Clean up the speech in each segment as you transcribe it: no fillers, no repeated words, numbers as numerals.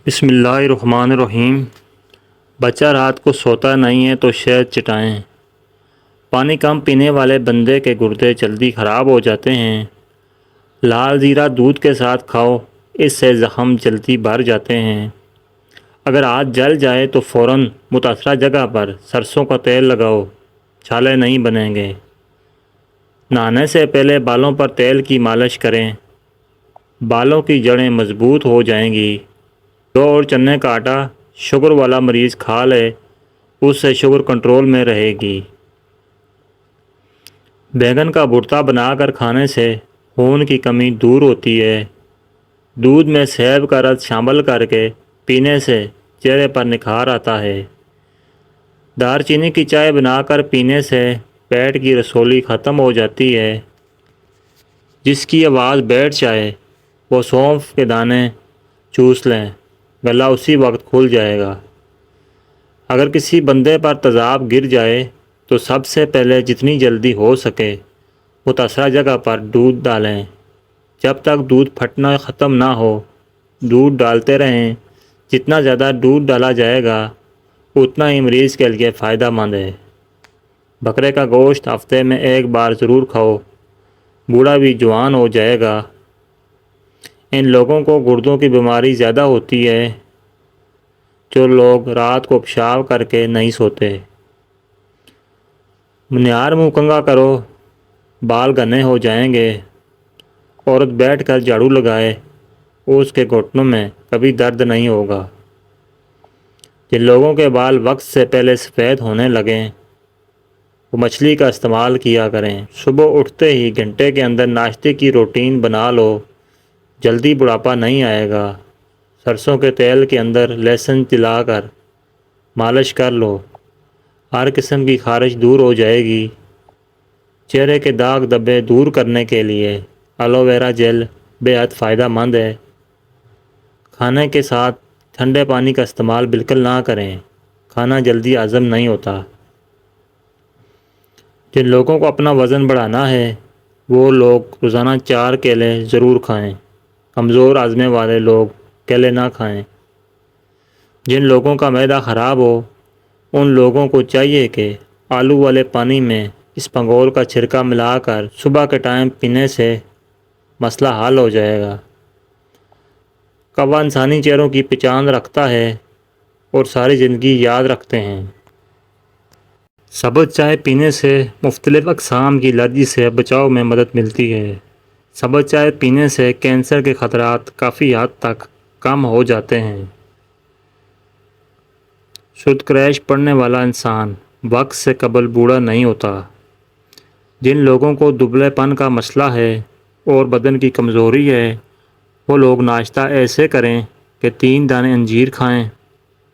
بسم اللہ الرحمن الرحیم۔ بچہ رات کو سوتا نہیں ہے تو شہد چٹائیں۔ پانی کم پینے والے بندے کے گردے جلدی خراب ہو جاتے ہیں۔ لال زیرہ دودھ کے ساتھ کھاؤ، اس سے زخم جلدی بھر جاتے ہیں۔ اگر ہاتھ جل جائے تو فوراً متاثرہ جگہ پر سرسوں کا تیل لگاؤ، چھالے نہیں بنیں گے۔ نہانے سے پہلے بالوں پر تیل کی مالش کریں، بالوں کی جڑیں مضبوط ہو جائیں گی۔ جو اور چنے کا آٹا شوگر والا مریض کھا لے، اس سے شوگر کنٹرول میں رہے گی۔ بیگن کا بھرتا بنا کر کھانے سے خون کی کمی دور ہوتی ہے۔ دودھ میں سیب کا رس شامل کر کے پینے سے چہرے پر نکھار آتا ہے۔ دار چینی کی چائے بنا کر پینے سے پیٹ کی رسولی ختم ہو جاتی ہے۔ جس کی آواز بیٹھ جائے وہ سونف کے دانے چوس لیں، گلا اسی وقت کھل جائے گا۔ اگر کسی بندے پر تیزاب گر جائے تو سب سے پہلے جتنی جلدی ہو سکے متاثرہ جگہ پر دودھ ڈالیں۔ جب تک دودھ پھٹنا ختم نہ ہو دودھ ڈالتے رہیں۔ جتنا زیادہ دودھ ڈالا جائے گا اتنا ہی مریض کے لیے فائدہ مند ہے۔ بکرے کا گوشت ہفتے میں ایک بار ضرور کھاؤ، بوڑھا بھی جوان ہو جائے گا۔ ان لوگوں کو گردوں کی بیماری زیادہ ہوتی ہے جو لوگ رات کو پیشاب کر کے نہیں سوتے۔ منیہار منہ کنگا کرو، بال گھنے ہو جائیں گے۔ عورت بیٹھ کر جھاڑو لگائے، اس کے گھٹنوں میں کبھی درد نہیں ہوگا۔ جن لوگوں کے بال وقت سے پہلے سفید ہونے لگیں وہ مچھلی کا استعمال کیا کریں۔ صبح اٹھتے ہی گھنٹے کے اندر ناشتے کی روٹین بنا لو، جلدی بڑھاپا نہیں آئے گا۔ سرسوں کے تیل کے اندر لہسن جلا کر مالش کر لو، ہر قسم کی خارش دور ہو جائے گی۔ چہرے کے داغ دھبے دور کرنے کے لیے ایلو ویرا جیل بے حد فائدہ مند ہے۔ کھانے کے ساتھ ٹھنڈے پانی کا استعمال بالکل نہ کریں، کھانا جلدی ہضم نہیں ہوتا۔ جن لوگوں کو اپنا وزن بڑھانا ہے وہ لوگ روزانہ 4 کیلے ضرور کھائیں۔ کمزور ہاضمے والے لوگ کیلے نہ کھائیں۔ جن لوگوں کا معدہ خراب ہو ان لوگوں کو چاہیے کہ آلو والے پانی میں اسپغول کا چھرکا ملا کر صبح کے ٹائم پینے سے مسئلہ حل ہو جائے گا۔ کوا انسانی چہروں کی پہچان رکھتا ہے اور ساری زندگی یاد رکھتے ہیں۔ سبز چائے پینے سے مختلف اقسام کی الرجی سے بچاؤ میں مدد ملتی ہے۔ سبز چائے پینے سے کینسر کے خطرات کافی حد تک کم ہو جاتے ہیں۔ شدھ کریش پڑھنے والا انسان وقت سے قبل بوڑھا نہیں ہوتا۔ جن لوگوں کو دبلے پن کا مسئلہ ہے اور بدن کی کمزوری ہے وہ لوگ ناشتہ ایسے کریں کہ 3 دانے انجیر کھائیں،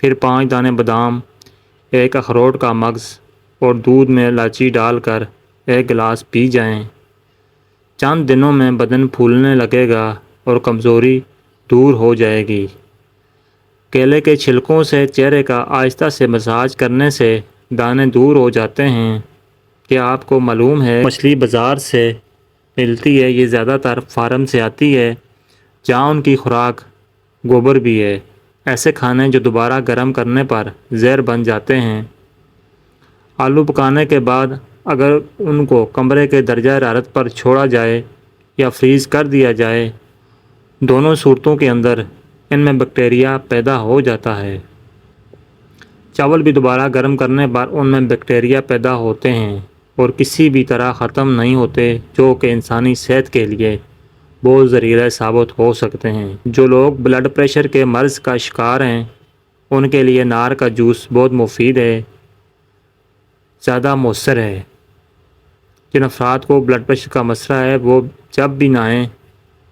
پھر 5 دانے بادام، 1 اخروٹ کا مغز اور دودھ میں الائچی ڈال کر 1 گلاس پی جائیں۔ چند دنوں میں بدن پھولنے لگے گا اور کمزوری دور ہو جائے گی۔ کیلے کے چھلکوں سے چہرے کا آہستہ سے مساج کرنے سے دانے دور ہو جاتے ہیں۔ کیا آپ کو معلوم ہے مچھلی بازار سے ملتی ہے؟ یہ زیادہ تر فارم سے آتی ہے جہاں ان کی خوراک گوبر بھی ہے۔ ایسے کھانے جو دوبارہ گرم کرنے پر زہر بن جاتے ہیں۔ آلو پکانے کے بعد اگر ان کو کمرے کے درجہ حرارت پر چھوڑا جائے یا فریز کر دیا جائے، دونوں صورتوں کے اندر ان میں بیکٹیریا پیدا ہو جاتا ہے۔ چاول بھی دوبارہ گرم کرنے پر ان میں بیکٹیریا پیدا ہوتے ہیں اور کسی بھی طرح ختم نہیں ہوتے، جو کہ انسانی صحت کے لیے بہت زہریلا ثابت ہو سکتے ہیں۔ جو لوگ بلڈ پریشر کے مرض کا شکار ہیں ان کے لیے انار کا جوس بہت مفید ہے، زیادہ مؤثر ہے۔ جن افراد کو بلڈ پریشر کا مسئلہ ہے وہ جب بھی نہائیں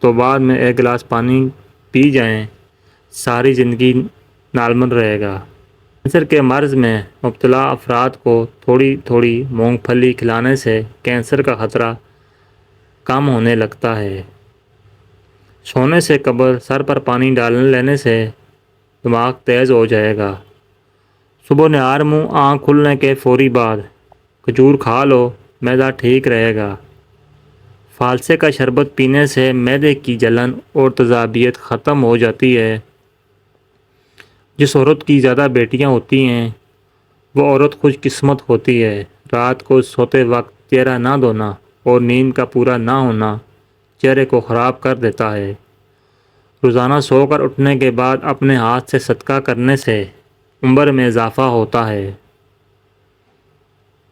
تو بعد میں 1 گلاس پانی پی جائیں، ساری زندگی نارمل رہے گا۔ کینسر کے مرض میں مبتلا افراد کو تھوڑی تھوڑی مونگ پھلی کھلانے سے کینسر کا خطرہ کم ہونے لگتا ہے۔ سونے سے قبل سر پر پانی ڈال لینے سے دماغ تیز ہو جائے گا۔ صبح نہار منہ آنکھ کھلنے کے فوری بعد کھجور کھا لو، معدہ ٹھیک رہے گا۔ فالسے کا شربت پینے سے معدے کی جلن اور تیزابیت ختم ہو جاتی ہے۔ جس عورت کی زیادہ بیٹیاں ہوتی ہیں وہ عورت خوش قسمت ہوتی ہے۔ رات کو سوتے وقت چہرہ نہ دھونا اور نیند کا پورا نہ ہونا چہرے کو خراب کر دیتا ہے۔ روزانہ سو کر اٹھنے کے بعد اپنے ہاتھ سے صدقہ کرنے سے عمر میں اضافہ ہوتا ہے۔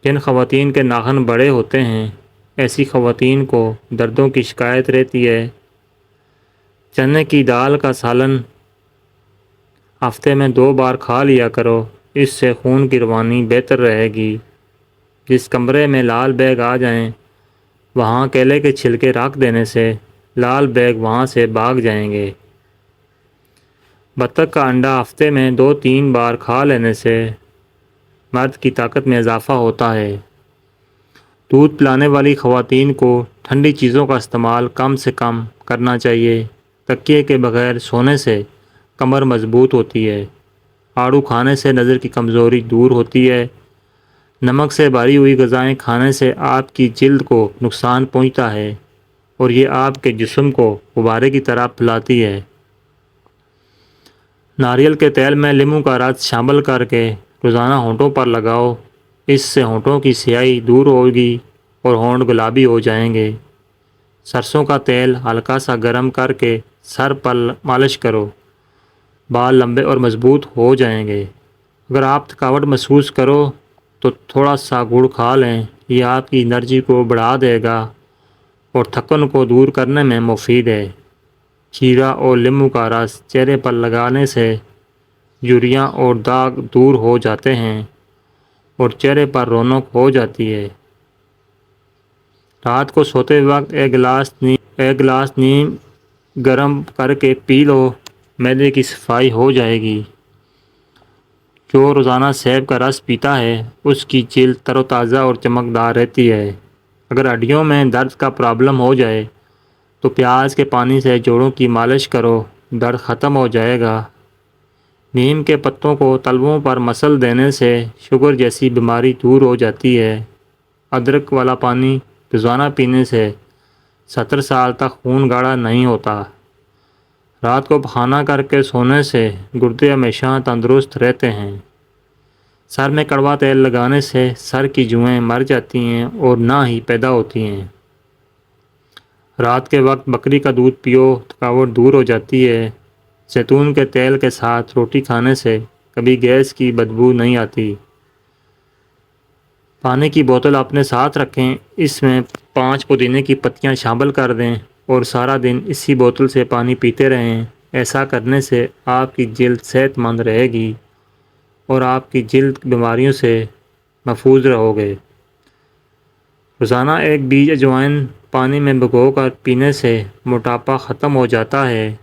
جن خواتین کے ناخن بڑے ہوتے ہیں ایسی خواتین کو دردوں کی شکایت رہتی ہے۔ چنے کی دال کا سالن ہفتے میں 2 بار کھا لیا کرو، اس سے خون کی روانی بہتر رہے گی۔ جس کمرے میں لال بیگ آ جائیں وہاں کیلے کے چھلکے رکھ دینے سے لال بیگ وہاں سے بھاگ جائیں گے۔ بطخ کا انڈا ہفتے میں 2-3 بار کھا لینے سے مرد کی طاقت میں اضافہ ہوتا ہے۔ دودھ پلانے والی خواتین کو ٹھنڈی چیزوں کا استعمال کم سے کم کرنا چاہیے۔ تکیے کے بغیر سونے سے کمر مضبوط ہوتی ہے۔ آڑو کھانے سے نظر کی کمزوری دور ہوتی ہے۔ نمک سے بھری ہوئی غذائیں کھانے سے آپ کی جلد کو نقصان پہنچتا ہے اور یہ آپ کے جسم کو غبارے کی طرح پھیلاتی ہے۔ ناریل کے تیل میں لیموں کا رس شامل کر کے روزانہ ہونٹوں پر لگاؤ، اس سے ہونٹوں کی سیاہی دور ہوگی اور ہونٹ گلابی ہو جائیں گے۔ سرسوں کا تیل ہلکا سا گرم کر کے سر پر مالش کرو، بال لمبے اور مضبوط ہو جائیں گے۔ اگر آپ تھکاوٹ محسوس کرو تو تھوڑا سا گڑ کھا لیں، یہ آپ کی انرجی کو بڑھا دے گا اور تھکن کو دور کرنے میں مفید ہے۔ کھیرا اور لیموں کا رس چہرے پر لگانے سے جھریاں اور داغ دور ہو جاتے ہیں اور چہرے پر رونق ہو جاتی ہے۔ رات کو سوتے وقت ایک گلاس نیم گرم کر کے پی لو، معدے کی صفائی ہو جائے گی۔ جو روزانہ سیب کا رس پیتا ہے اس کی جلد تر و تازہ اور چمکدار رہتی ہے۔ اگر ہڈیوں میں درد کا پرابلم ہو جائے تو پیاز کے پانی سے جوڑوں کی مالش کرو، درد ختم ہو جائے گا۔ نیم کے پتوں کو تلووں پر مسل دینے سے شوگر جیسی بیماری دور ہو جاتی ہے۔ ادرک والا پانی روزانہ پینے سے 70 سال تک خون گاڑھا نہیں ہوتا۔ رات کو پخانہ کر کے سونے سے گردے ہمیشہ تندرست رہتے ہیں۔ سر میں کڑوا تیل لگانے سے سر کی جوئیں مر جاتی ہیں اور نہ ہی پیدا ہوتی ہیں۔ رات کے وقت بکری کا دودھ پیو، تھکاوٹ دور ہو جاتی ہے۔ زیتون کے تیل کے ساتھ روٹی کھانے سے کبھی گیس کی بدبو نہیں آتی۔ پانی کی بوتل اپنے ساتھ رکھیں، اس میں 5 پودینے کی پتیاں شامل کر دیں اور سارا دن اسی بوتل سے پانی پیتے رہیں۔ ایسا کرنے سے آپ کی جلد صحت مند رہے گی اور آپ کی جلد بیماریوں سے محفوظ رہو گے۔ روزانہ ایک بیج اجوائن پانی میں بھگو کر پینے سے موٹاپا ختم ہو جاتا ہے۔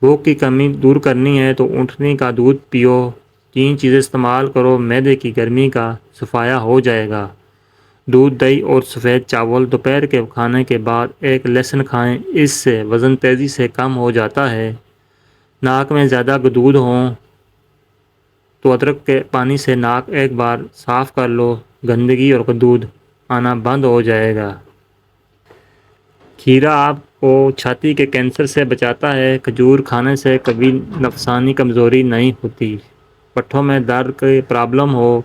بھوک کی کمی دور کرنی ہے تو اونٹنی کا دودھ پیو۔ 3 چیزیں استعمال کرو، معدے کی گرمی کا صفایا ہو جائے گا۔ دودھ، دہی اور سفید چاول۔ دوپہر کے کھانے کے بعد ایک لہسن کھائیں، اس سے وزن تیزی سے کم ہو جاتا ہے۔ ناک میں زیادہ گدگد ہوں تو ادرک کے پانی سے ناک ایک بار صاف کر لو، گندگی اور گدگد آنا بند ہو جائے گا۔ کھیرا آپ کو چھاتی کے کینسر سے بچاتا ہے۔ کھجور کھانے سے کبھی نفسانی کمزوری نہیں ہوتی۔ پٹھوں میں درد کی پرابلم ہو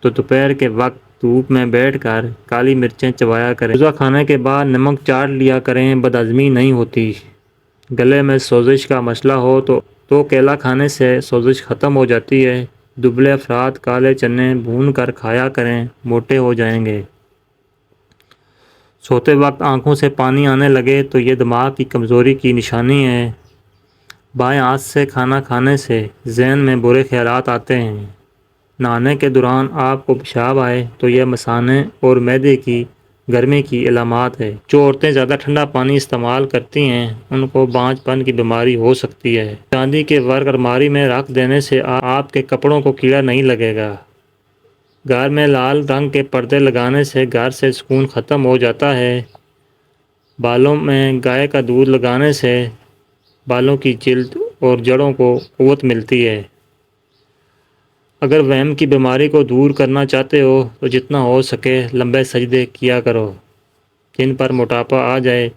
تو دوپہر کے وقت دھوپ میں بیٹھ کر کالی مرچیں چبایا کریں۔ روزہ کھانے کے بعد نمک چاٹ لیا کریں، بد ہضمی نہیں ہوتی۔ گلے میں سوزش کا مسئلہ ہو تو کیلا کھانے سے سوزش ختم ہو جاتی ہے۔ دبلے افراد کالے چنے بھون کر کھایا کریں، موٹے ہو جائیں گے۔ سوتے وقت آنکھوں سے پانی آنے لگے تو یہ دماغ کی کمزوری کی نشانی ہے۔ بائیں ہاتھ سے کھانا کھانے سے ذہن میں برے خیالات آتے ہیں۔ نہانے کے دوران آپ کو پیشاب آئے تو یہ مثانے اور معدے کی گرمی کی علامات ہے۔ جو عورتیں زیادہ ٹھنڈا پانی استعمال کرتی ہیں ان کو بانجھ پن کی بیماری ہو سکتی ہے۔ چاندی کے ورق الماری میں رکھ دینے سے آپ کے کپڑوں کو کیڑا نہیں لگے گا۔ گھر میں لال رنگ کے پردے لگانے سے گھر سے سکون ختم ہو جاتا ہے۔ بالوں میں گائے کا دودھ لگانے سے بالوں کی جلد اور جڑوں کو قوت ملتی ہے۔ اگر وہم کی بیماری کو دور کرنا چاہتے ہو تو جتنا ہو سکے لمبے سجدے کیا کرو۔ جن پر موٹاپا آ جائے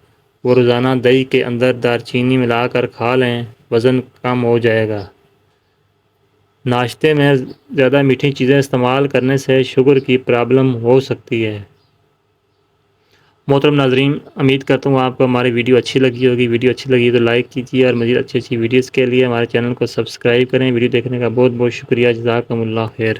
وہ روزانہ دہی کے اندر دار چینی ملا کر کھا لیں، وزن کم ہو جائے گا۔ ناشتے میں زیادہ میٹھی چیزیں استعمال کرنے سے شوگر کی پرابلم ہو سکتی ہے۔ محترم ناظرین، امید کرتا ہوں آپ کو ہماری ویڈیو اچھی لگی ہوگی۔ ویڈیو اچھی لگی تو لائک کیجیے اور مزید اچھی ویڈیوز کے لیے ہمارے چینل کو سبسکرائب کریں۔ ویڈیو دیکھنے کا بہت بہت شکریہ۔ جزاکم اللہ خیر۔